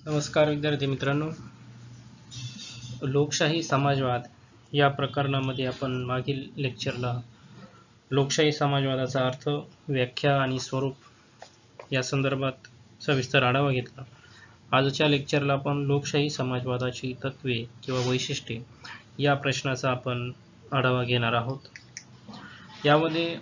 नमस्कार विद्यार्थी मित्रांनो. लोकशाही समाजवाद या प्रकरणामध्ये आपण मागील लेक्चरला लोकशाही समाजवादाचा अर्थ, व्याख्या आणि स्वरूप या संदर्भात सविस्तर आढावा घेतला. आजच्या लेक्चरला आपण लोकशाही समाजवादाची तत्वे किंवा वैशिष्ट्ये या प्रश्नाचा आपण आढावा घेणार आहोत. यामध्ये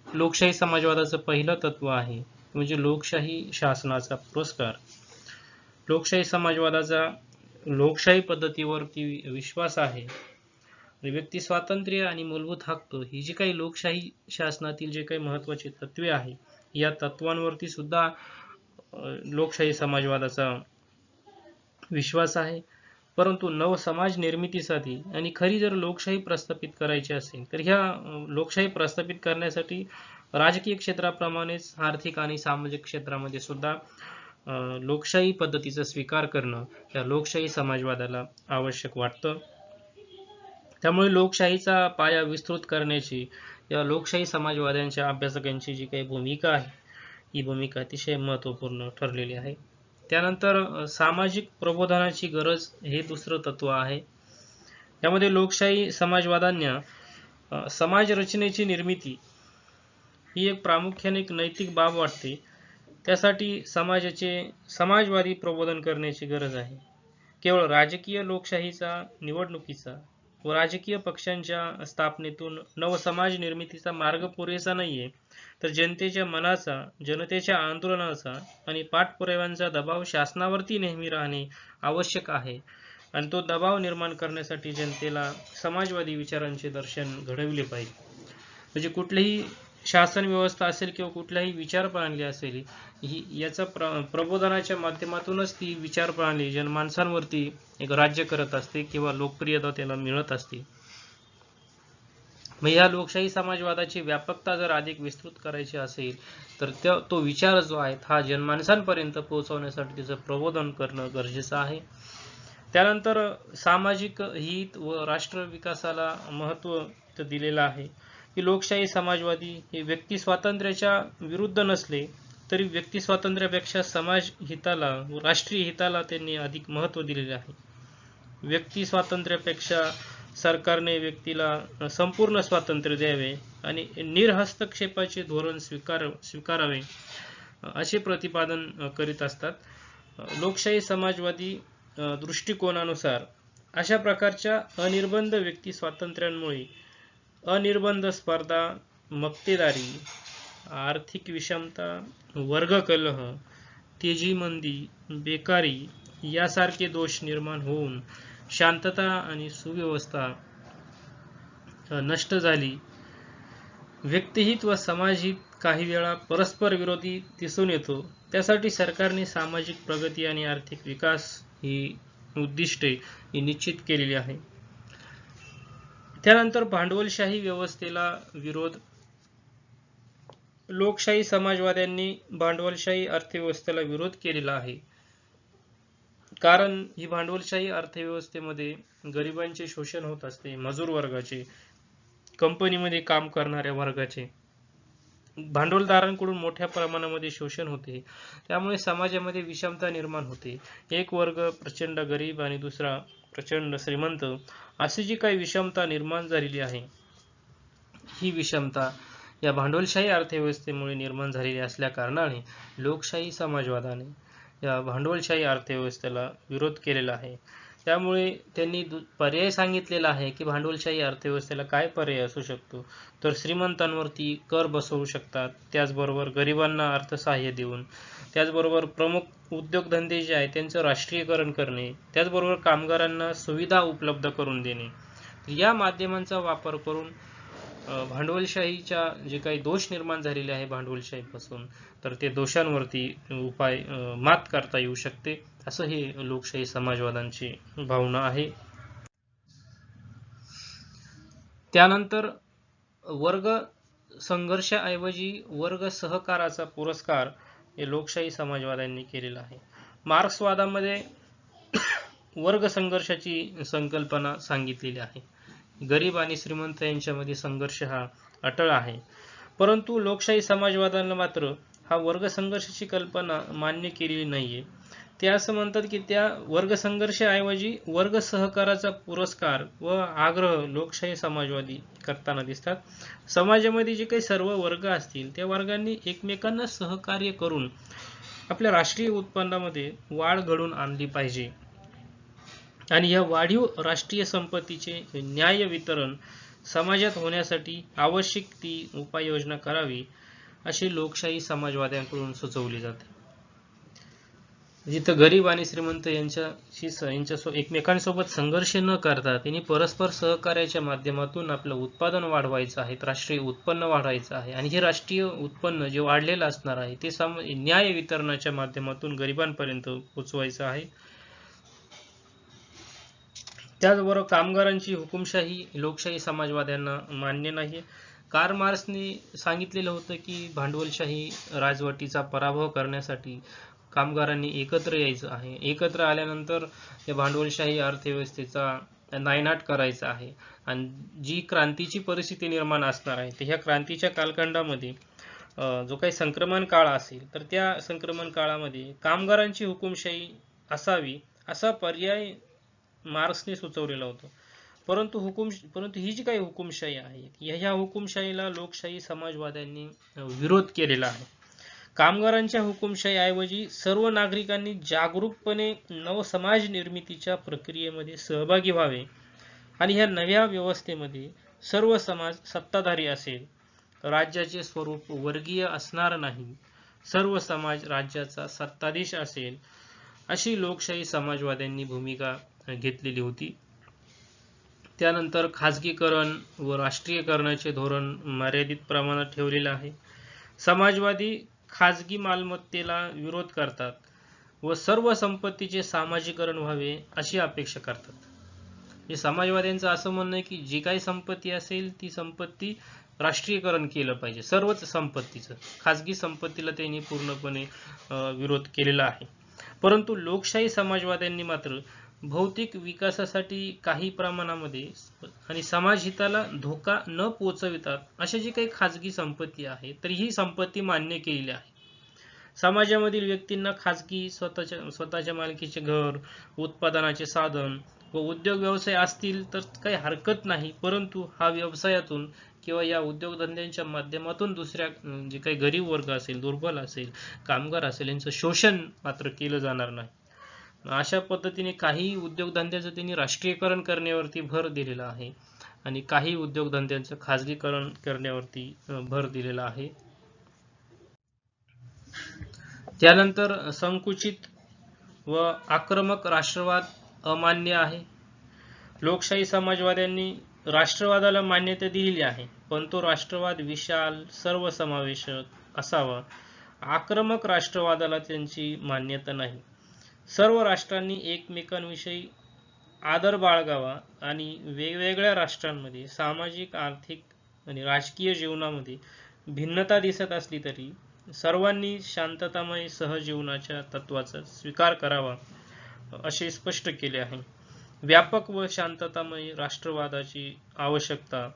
लोकशाही समाजवादाचं पहिलं तत्व आहे म्हणजे लोकशाही शासनाचा पुरस्कार. लोकशाही समाजवादाचा लोकशाही पद्धतीवरती विश्वास आहे. व्यक्ती स्वातंत्र्य आणि मूलभूत हक्क ही जी काही लोकशाही शासनातील जे काही महत्त्वाची तत्वे आहे या तत्वांवरती सुद्धा लोकशाही समाजवादाचा विश्वास आहे. परंतु नव समाज निर्मितीसाठी आणि खरी जर लोकशाही प्रस्थापित करायची असेल तर ह्या लोकशाही प्रस्थापित करण्यासाठी राजकीय क्षेत्राप्रमाणेच आर्थिक आणि सामाजिक क्षेत्रामध्ये सुद्धा लोकशाही पद्धतीचा स्वीकार करणं या लोकशाही समाजवादाला आवश्यक वाटतं. त्यामुळे लोकशाहीचा पाया विस्तृत करण्याची या लोकशाही समाजवाद्यांच्या अभ्यासकांची जी काही भूमिका आहे ही भूमिका अतिशय महत्त्वपूर्ण ठरलेली आहे. त्यानंतर सामाजिक प्रबोधनाची गरज हे दुसरं तत्व आहे. यामध्ये लोकशाही समाजवादांना समाज रचनेची निर्मिती ही एक प्रामुख्याने एक नैतिक बाब वाटते. त्यासाठी समाजवादी प्रबोधन करण्याची गरज आहे. केवळ राजकीय लोकशाहीचा, निवडणुकीचा व राजकीय पक्षांच्या स्थापनेतून नवसमाज निर्मितीचा मार्ग पुरेसा नाहीये, तर जनतेच्या मनाचा, जनतेच्या आंदोलनाचा आणि पाठपुराव्यांचा दबाव शासनावरती नेहमी राहणे आवश्यक आहे. आणि तो दबाव निर्माण करण्यासाठी जनतेला समाजवादी विचारांचे दर्शन घडविले पाहिजे. म्हणजे कुठलीही शासन व्यवस्था असेल किंवा कुठल्याही विचार प्रणाली असेल ही याचा प्रबोधनाच्या माध्यमातूनच ती विचार प्रणाली जनमानसांवरती एक राज्य करत असते किंवा लोकप्रियता त्याला मिळत असते. मग या लोकशाही समाजवादाची व्यापकता जर अधिक विस्तृत करायची असेल तर तो विचार जो आहे हा जनमानसांपर्यंत पोहोचवण्यासाठी त्याचं प्रबोधन करणं गरजेचं आहे. त्यानंतर सामाजिक हित व राष्ट्र विकासाला महत्त्व दिलेलं आहे की लोकशाही समाजवादी हे व्यक्ती स्वातंत्र्याच्या विरुद्ध नसले तरी व्यक्ती स्वातंत्र्यापेक्षा समाज हिताला व राष्ट्रीय हिताला त्यांनी अधिक महत्त्व दिलेले आहे. व्यक्ती स्वातंत्र्यापेक्षा सरकारने व्यक्तीला संपूर्ण स्वातंत्र्य द्यावे आणि निरहस्तक्षेपाचे धोरण स्वीकारावे असे प्रतिपादन करीत असतात. लोकशाही समाजवादी दृष्टिकोनानुसार अशा प्रकारच्या अनिर्बंध व्यक्ती स्वातंत्र्यांमुळे अनिर्बंध स्पर्धा, मक्तेदारी, आर्थिक विषमता, वर्गकलह, तेजीमंदी, बेकारी यासारखे दोष निर्माण होऊन शांतता आणि सुव्यवस्था नष्ट झाली. व्यक्तिहित व समाजहित काही वेळा परस्पर विरोधी दिसून येतो. त्यासाठी सरकारने सामाजिक प्रगती आणि आर्थिक विकास ही उद्दिष्टे ही निश्चित केलेली आहे. त्यानंतर भांडवलशाही व्यवस्थेला विरोध. लोकशाही समाजवाद्यांनी भांडवलशाही अर्थव्यवस्थेला विरोध केलेला आहे. कारण ही भांडवलशाही अर्थव्यवस्थेमध्ये गरिबांचे शोषण होत असते, मजूर वर्गाचे, कंपनीमध्ये काम करणाऱ्या वर्गाचे, भांडवलदारांकडून मोठ्या प्रमाणामध्ये शोषण होते. त्यामुळे समाजामध्ये विषमता निर्माण होते. एक वर्ग प्रचंड गरीब आणि दुसरा प्रचंड श्रीमंत अशी जी काही विषमता निर्माण झालेली आहे ही विषमता या भांडवलशाही अर्थव्यवस्थेमुळे निर्माण झालेली असल्या कारणाने लोकशाही समाजवादाने या भांडवलशाही अर्थव्यवस्थेला विरोध केलेला आहे. त्यामुळे त्यांनी पर्याय सांगितलेला आहे की भांडवलशाही अर्थव्यवस्थेला काय पर्याय असू शकतो, तर श्रीमंतांवरती कर बसवू शकतात, त्याचबरोबर गरिबांना अर्थसहाय्य देऊन, त्याचबरोबर प्रमुख उद्योगधंदे जे आहेत त्यांचं राष्ट्रीयकरण करणे, त्याचबरोबर कामगारांना सुविधा उपलब्ध करून देणे, या माध्यमांचा वापर करून भांडवलशाहीच्या जे काही दोष निर्माण झालेले आहे भांडवलशाहीपासून तर ते दोषांवरती मात करता येऊ शकते, असं हे लोकशाही समाजवादांची भावना आहे. त्यानंतर वर्ग संघर्षाऐवजी वर्ग सहकाराचा पुरस्कार हे लोकशाही समाजवाद्यांनी केलेला आहे. मार्क्सवादामध्ये वर्ग संघर्षाची संकल्पना सांगितलेली आहे. गरीब आणि श्रीमंत यांच्यामध्ये संघर्ष हा अटळ आहे. परंतु लोकशाही समाजवादाला मात्र हा वर्ग संघर्षाची कल्पना मान्य केलेली नाहीये. ते असं म्हणतात की त्या वर्ग संघर्षाऐवजी वर्ग सहकाराचा पुरस्कार व आग्रह लोकशाही समाजवादी करताना दिसतात. समाजामध्ये जे काही सर्व वर्ग असतील त्या वर्गांनी एकमेकांना सहकार्य करून आपल्या राष्ट्रीय उत्पन्नामध्ये वाढ घडवून आणली पाहिजे आणि या वाढीव राष्ट्रीय संपत्तीचे न्याय वितरण समाजात होण्यासाठी आवश्यक ती उपाययोजना करावी अशी लोकशाही समाजवाद्यांकडून सुचवली जाते. जिथं गरीब आणि श्रीमंत यांच्या एकमेकांसोबत संघर्ष न करता त्यांनी परस्पर सहकार्याच्या माध्यमातून आपलं उत्पादन वाढवायचं आहे, राष्ट्रीय उत्पन्न वाढवायचं आहे आणि हे राष्ट्रीय उत्पन्न जे वाढलेलं असणार आहे ते न्याय वितरणाच्या माध्यमातून गरिबांपर्यंत पोचवायचं आहे. त्याचबरोबर कामगारांची हुकुमशाही लोकशाही समाजवाद्यांना मान्य नाही. कार्ल मार्क्सने सांगितलेलं होतं की भांडवलशाही राजवटीचा पराभव करण्यासाठी कामगारांनी एकत्र यायचं आहे. एकत्र आल्यानंतर या भांडवलशाही अर्थव्यवस्थेचा नायनाट करायचा आहे आणि जी क्रांतीची परिस्थिती निर्माण असणार आहे तर ह्या क्रांतीच्या कालखंडामध्ये जो काही संक्रमण काळ असेल तर त्या संक्रमण काळामध्ये कामगारांची हुकुमशाही असावी असा पर्याय मार्क्सने सुचवलेला होता. परंतु ही जी काही हुकुमशाही आहे ह्या हुकुमशाहीला लोकशाही समाजवाद्यांनी विरोध केलेला आहे. कामगारांच्या हुकुमशाहीऐवजी सर्व नागरिकांनी जागरूकपणे नवसमाज निर्मितीच्या प्रक्रियेमध्ये सहभागी व्हावे आणि ह्या नव्या व्यवस्थेमध्ये सर्व समाज सत्ताधारी असेल, राज्याचे स्वरूप वर्गीय असणार नाही, सर्व समाज राज्याचा सत्ताधीश असेल अशी लोकशाही समाजवाद्यांनी भूमिका घेतलेली होती. त्यानंतर खाजगीकरण व राष्ट्रीयकरणाचे धोरण मर्यादित प्रमाणात ठेवलेले आहे. समाजवादी खाजगी मालमत्तेला विरोध करतात व सर्व संपत्तीचे सामाजिकरण व्हावे अशी अपेक्षा करतात. हे समाजवाद्यांचं असं म्हणणं आहे की जी काही संपत्ती असेल ती संपत्ती राष्ट्रीयकरण केलं पाहिजे, सर्वच संपत्तीचं. खाजगी संपत्तीला त्यांनी पूर्णपणे विरोध केलेला आहे. परंतु लोकशाही समाजवाद्यांनी मात्र भौतिक विकासासाठी काही प्रमाणामध्ये आणि समाजहिताला धोका न पोचवितात अशा जी काही खाजगी संपत्ती आहे तर ही संपत्ती मान्य केलेली आहे. समाजामधील व्यक्तींना खाजगी स्वतःच्या मालकीचे घर, उत्पादनाचे साधन व उद्योग व्यवसाय असतील तर काही हरकत नाही, परंतु हा व्यवसायातून किंवा या उद्योगधंद्यांच्या माध्यमातून दुसऱ्या जे काही गरीब वर्ग असेल, दुर्बल असेल, कामगार असेल यांचं शोषण मात्र केलं जाणार नाही. अशा पद्धतीने काही उद्योगधंद्याचं त्यांनी राष्ट्रीयकरण करण्यावरती भर दिलेला आहे आणि काही उद्योगधंद्यांचं खाजगीकरण करण्यावरती भर दिलेला आहे. त्यानंतर संकुचित व आक्रमक राष्ट्रवाद अमान्य आहे. लोकशाही समाजवाद्यांनी राष्ट्रवादाला मान्यता दिलेली आहे, पण तो राष्ट्रवाद विशाल सर्वसमावेशक असावा. आक्रमक राष्ट्रवादाला त्यांची मान्यता नाही. सर्व राष्ट्रांनी एकमेकांविषयी आदर बाळगावा आणि वेगवेगळ्या राष्ट्रांमध्ये सामाजिक, आर्थिक आणि राजकीय जीवनामध्ये भिन्नता दिसत असली तरी सर्वांनी शांततामय सहजीवनाच्या तत्वाचा स्वीकार करावा असे स्पष्ट केले आहे. व्यापक व शांततामय राष्ट्रवादाची आवश्यकता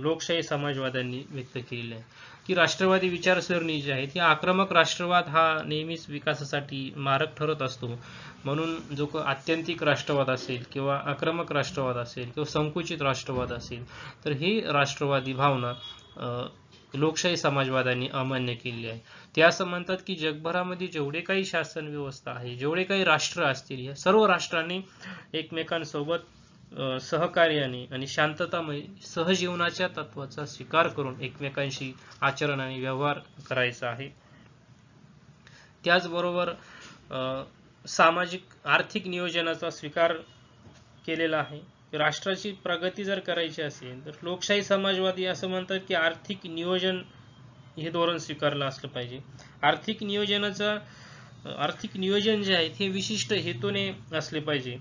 लोकशाही समाजवाद्यांनी व्यक्त केलेली आहे. की राष्ट्रवादी विचारसरणी जी आहे ती आक्रमक राष्ट्रवाद हा नेहमीच विकासासाठी मारक ठरत असतो. म्हणून जो आत्यंतिक राष्ट्रवाद असेल किंवा आक्रमक राष्ट्रवाद असेल किंवा संकुचित राष्ट्रवाद असेल तर ही राष्ट्रवादी भावना लोकशाही समाजवाद्यांनी अमान्य केलेली आहे. ते असं म्हणतात की जगभरामध्ये जेवढे काही शासन व्यवस्था आहे, जेवढे काही राष्ट्र असतील, या सर्व राष्ट्रांनी एकमेकांसोबत सहकार्याने आणि शांततामय सहजीवनाच्या तत्वाचा स्वीकार करून एकमेकांशी आचरण आणि व्यवहार करायचा आहे. त्याचबरोबर सामाजिक आर्थिक नियोजनाचा स्वीकार केलेला आहे. राष्ट्राची प्रगती जर करायची असेल तर लोकशाही समाजवादी असं म्हणतात की आर्थिक नियोजन हे धोरण स्वीकारलं असलं पाहिजे. आर्थिक नियोजन जे आहे ते विशिष्ट हेतूने असले पाहिजे.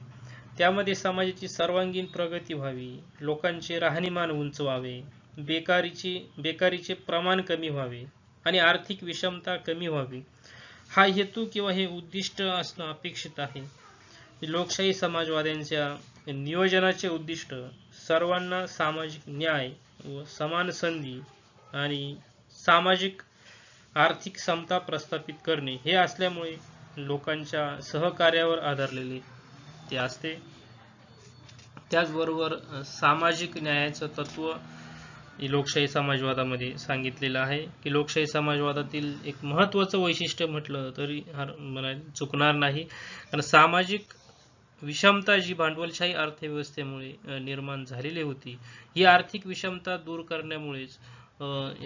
त्यामध्ये समाजाची सर्वांगीण प्रगती व्हावी, लोकांचे राहणीमान उंच व्हावे, बेकारीचे प्रमाण कमी व्हावे आणि आर्थिक विषमता कमी व्हावी, हा हेतू किंवा हे उद्दिष्ट असणं अपेक्षित आहे. लोकशाही समाजवाद्यांच्या नियोजनाचे उद्दिष्ट सर्वांना सामाजिक न्याय व समान संधी आणि सामाजिक आर्थिक समता प्रस्थापित करणे हे असल्यामुळे लोकांच्या सहकार्यावर आधारलेली ते असते. त्याचबरोबर सामाजिक न्यायाचं तत्व लोकशाही समाजवादामध्ये सांगितलेलं आहे की लोकशाही समाजवादातील एक महत्त्वाचं वैशिष्ट्य म्हटलं तरी चुकणार नाही, कारण सामाजिक विषमता जी भांडवलशाही अर्थव्यवस्थेमुळे निर्माण झालेली होती, ही आर्थिक विषमता दूर करण्यामुळेच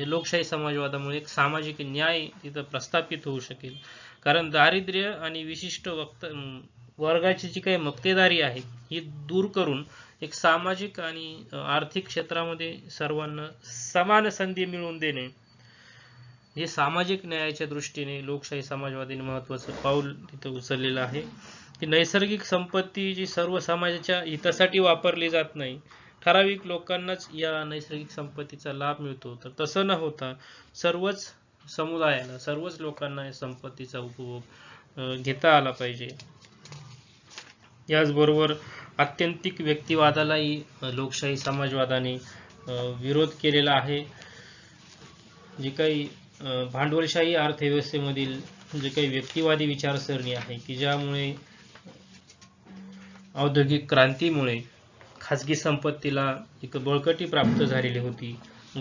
लोकशाही समाजवादामुळे एक सामाजिक न्याय तिथं प्रस्थापित होऊ शकेल. कारण दारिद्र्य आणि विशिष्ट वर्गाची जी काही मक्तेदारी आहे ही दूर करून एक सामाजिक आणि आर्थिक क्षेत्रामध्ये सर्वांना समान संधी मिळवून देणे, हे सामाजिक न्यायाच्या दृष्टीने लोकशाही समाजवादीने महत्त्वाचं पाऊल तिथं उचललेलं आहे. की नैसर्गिक संपत्ती जी सर्व समाजाच्या हितासाठी वापरली जात नाही, ठराविक लोकांनाच या नैसर्गिक संपत्तीचा लाभ मिळतो, तर तसं न होता सर्वच समुदायाला, सर्वच लोकांना या संपत्तीचा उपभोग घेता आला पाहिजे. याचबरोबर आत्यंतिक व्यक्तिवादालाही लोकशाही समाजवादाने विरोध केलेला आहे. जी काही भांडवलशाही अर्थव्यवस्थेमधील जे काही व्यक्तिवादी विचारसरणी आहे की ज्यामुळे औद्योगिक क्रांतीमुळे खाजगी संपत्तीला एक बळकटी प्राप्त झालेली होती.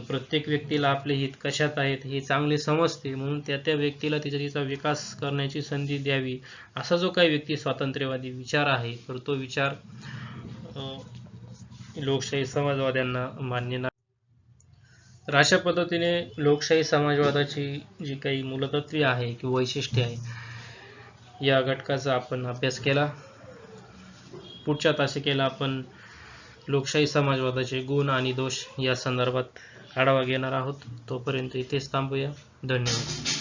प्रत्येक व्यक्तीला आपले हित कशात आहेत हे चांगले समजते, म्हणून त्या व्यक्तीला तिचा विकास करण्याची संधी द्यावी, असा जो काही व्यक्ती स्वातंत्र्यवादी विचार आहे, तर तो विचार लोकशाही समाजवाद्यांना मान्य नाही. तर अशा पद्धतीने लोकशाही समाजवादाची जी काही मूलतत्वे आहे किंवा वैशिष्ट्ये आहे, या घटकाचा आपण अभ्यास केला. पुढच्या तासिकेला आपण लोकशाही समाजवादाचे गुण आणि दोष या संदर्भात आढावा घेणार आहोत. तोपर्यंत इथेच थांबूया. धन्यवाद.